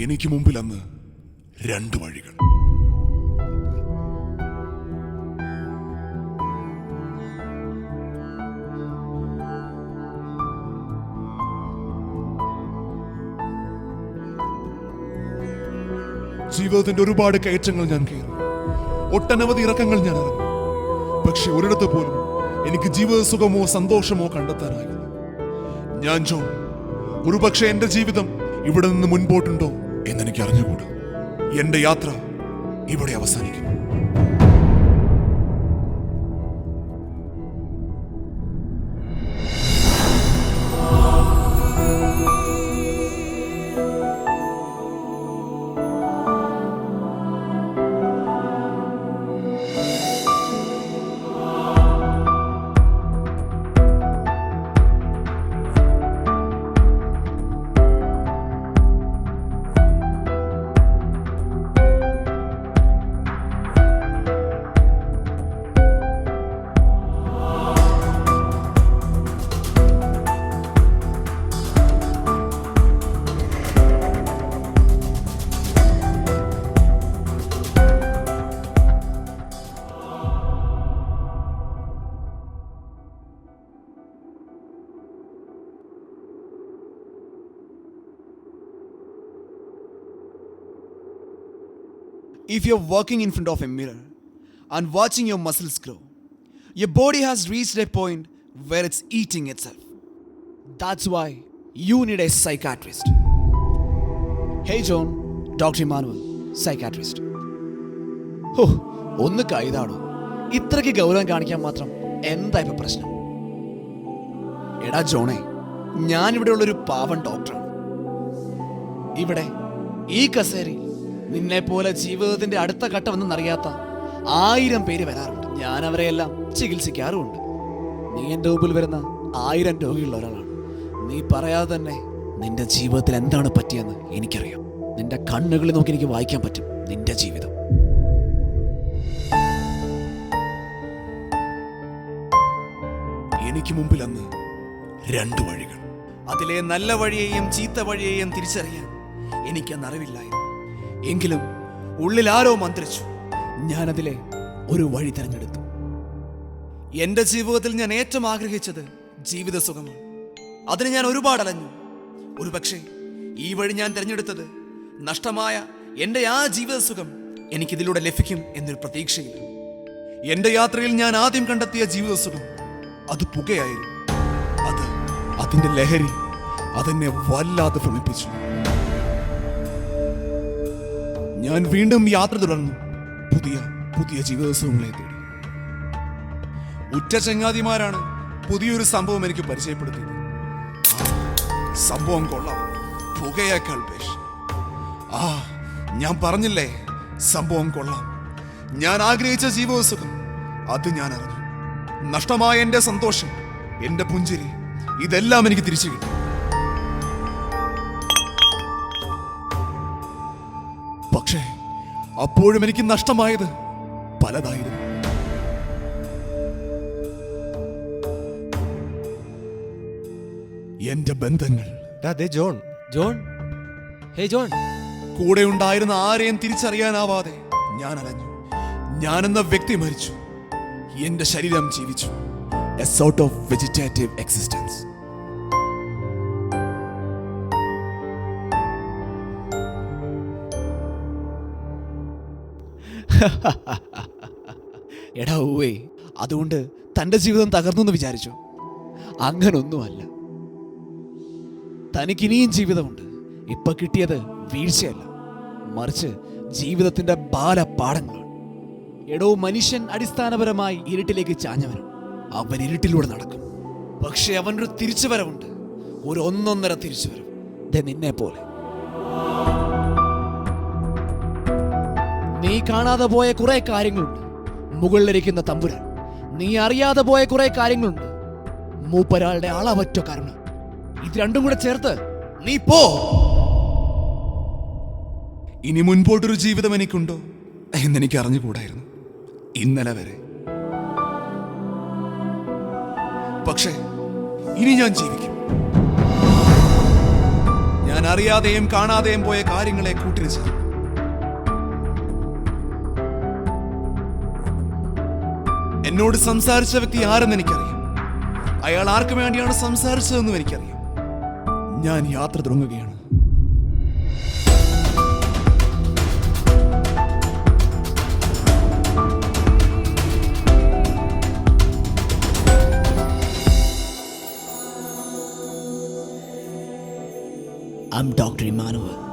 എനിക്ക് മുമ്പിൽ അന്ന് രണ്ട് വഴികൾ. ജീവിതത്തിന്റെ ഒരുപാട് കയറ്റങ്ങൾ ഞാൻ കയറി, ഒട്ടനവധി ഇറക്കങ്ങൾ ഞാൻ ഇറങ്ങി. പക്ഷെ ഒരിടത്ത് പോലും എനിക്ക് ജീവിത സുഖമോ സന്തോഷമോ കണ്ടെത്താനായില്ല. ഞാൻ ജോൺ, ഒരുപക്ഷെ എന്റെ ജീവിതം ഇവിടെ നിന്ന് മുൻപോട്ടുണ്ടോ എന്നെനിക്ക് അറിഞ്ഞുകൂടാ. എന്റെ യാത്ര ഇവിടെ അവസാനിക്കുന്നു. If you're walking in front of a mirror and watching your muscles grow, your body has reached a point where it's eating itself. That's why you need a psychiatrist. Hey John, Dr. Emmanuel, psychiatrist. Oh, ഒന്ന് കൈതാടോ, ഇത്രയ്ക്ക് ഗൗരവം കാണിക്കാൻ മാത്രം എന്താ ഇപ്പൊ പ്രശ്നം? എടാ ജോണേ, ഞാനിവിടെ ഉള്ളൊരു പാവം ഡോക്ടറാണ്. ഇവിടെ ഈ കസേരയിൽ നിന്നെ പോലെ ജീവിതത്തിന്റെ അടുത്ത ഘട്ടമെന്നറിയാത്ത 1000 പേര് വരാറുണ്ട്. ഞാൻ അവരെയെല്ലാം ചികിത്സിക്കാറുമുണ്ട്. നീ എൻ്റെ മുമ്പിൽ വരുന്ന 1000 രോഗിയുള്ള ഒരാളാണ്. നീ പറയാതെ തന്നെ നിന്റെ ജീവിതത്തിൽ എന്താണ് പറ്റിയെന്ന് എനിക്കറിയാം. നിന്റെ കണ്ണുകളിൽ നോക്കി എനിക്ക് വായിക്കാൻ പറ്റും നിന്റെ ജീവിതം. എനിക്ക് മുമ്പിൽ അന്ന് രണ്ട് വഴികൾ. അതിലെ നല്ല വഴിയെയും ചീത്ത വഴിയെയും തിരിച്ചറിയാൻ എനിക്കന്നറിവില്ലായിരുന്നു. എങ്കിലും ഉള്ളിൽ ആരോ മന്ത്രിച്ചു. ഞാനതിലെ ഒരു വഴി തിരഞ്ഞെടുത്തു. എൻ്റെ ജീവിതത്തിൽ ഞാൻ ഏറ്റവും ആഗ്രഹിച്ചത് ജീവിത സുഖമാണ്. അതിന് ഞാൻ ഒരുപാട് അലഞ്ഞു. ഒരുപക്ഷെ ഈ വഴി ഞാൻ തിരഞ്ഞെടുത്തത് നഷ്ടമായ എൻ്റെ ആ ജീവിത സുഖം എനിക്കിതിലൂടെ ലഭിക്കും എന്നൊരു പ്രതീക്ഷയിൽ. എൻ്റെ യാത്രയിൽ ഞാൻ ആദ്യം കണ്ടെത്തിയ ജീവിത സുഖം അത് പുകയായിരുന്നു. അതിൻ്റെ ലഹരി അതെന്നെ വല്ലാതെ ഭ്രമിപ്പിച്ചു. ഞാൻ വീണ്ടും യാത്ര തുടർന്നു, പുതിയ പുതിയ ജീവിത സുഖങ്ങളെ തേടി. ഉറ്റ ചങ്ങാതിമാരാണ് പുതിയൊരു സംഭവം എനിക്ക് പരിചയപ്പെടുത്തിയത്. സംഭവം കൊള്ളാം, പുകയേക്കാൾ പേശ്. ഞാൻ പറഞ്ഞില്ലേ, സംഭവം കൊള്ളാം. ഞാൻ ആഗ്രഹിച്ച ജീവിത സുഖം അത് ഞാൻ അറിഞ്ഞു. നഷ്ടമായ എൻ്റെ സന്തോഷം, എൻ്റെ പുഞ്ചിരി, ഇതെല്ലാം എനിക്ക് തിരിച്ചു കിട്ടി. പക്ഷേ അപ്പോഴും എനിക്ക് നഷ്ടമായത് പലതായിരുന്നു. എന്റെ ബന്ധങ്ങൾ, കൂടെ ഉണ്ടായിരുന്ന ആരെയും തിരിച്ചറിയാനാവാതെ ഞാൻ അലഞ്ഞു. ഞാനെന്ന വ്യക്തി മരിച്ചു, എന്റെ ശരീരം ജീവിച്ചു. A sort of vegetative existence. എടാ ഊവേ, അതുകൊണ്ട് തൻ്റെ ജീവിതം തകർന്നു എന്ന് വിചാരിച്ചോ? അങ്ങനൊന്നുമല്ല. തനിക്കിനിയും ജീവിതമുണ്ട്. ഇപ്പൊ കിട്ടിയത് വീഴ്ചയല്ല, മറിച്ച് ജീവിതത്തിന്റെ ബാലപാഠങ്ങളാണ്. എടോ, മനുഷ്യൻ അടിസ്ഥാനപരമായി ഇരുട്ടിലേക്ക് ചാഞ്ഞവനാണ്. അവൻ ഇരുട്ടിലൂടെ നടക്കും. പക്ഷെ അവനൊരു തിരിച്ചുവരവുണ്ട്, ഒരു ഒന്നൊന്നര തിരിച്ചുവരവ്. നിന്നെ പോലെ നീ കാണാതെ പോയ കുറെ കാര്യങ്ങളുണ്ട്. മുകളിലിരിക്കുന്ന തമ്പുരാൻ. നീ അറിയാതെ പോയ കുറെ കാര്യങ്ങളുണ്ട്. മൂപ്പരാളുടെ അളവറ്റ കരുണ. ഇത് രണ്ടും കൂടെ ചേർത്ത് നീ പോ. ഇനി മുൻപോട്ടൊരു ജീവിതം എനിക്കുണ്ടോ എന്നെനിക്ക് അറിഞ്ഞുകൂടായിരുന്നു ഇന്നലെ വരെ. പക്ഷേ ഇനി ഞാൻ ജീവിക്കും. ഞാൻ അറിയാതെയും കാണാതെയും പോയ കാര്യങ്ങളെ കൂട്ടിന് ചേർക്കും. എന്നോട് സംസാരിച്ച വ്യക്തി ആരെന്ന് എനിക്കറിയാം. അയാൾ ആർക്ക് വേണ്ടിയാണ് സംസാരിച്ചതെന്നും എനിക്കറിയാം. ഞാൻ യാത്ര തുടങ്ങുകയാണ്. I'm Dr. Emmanuel.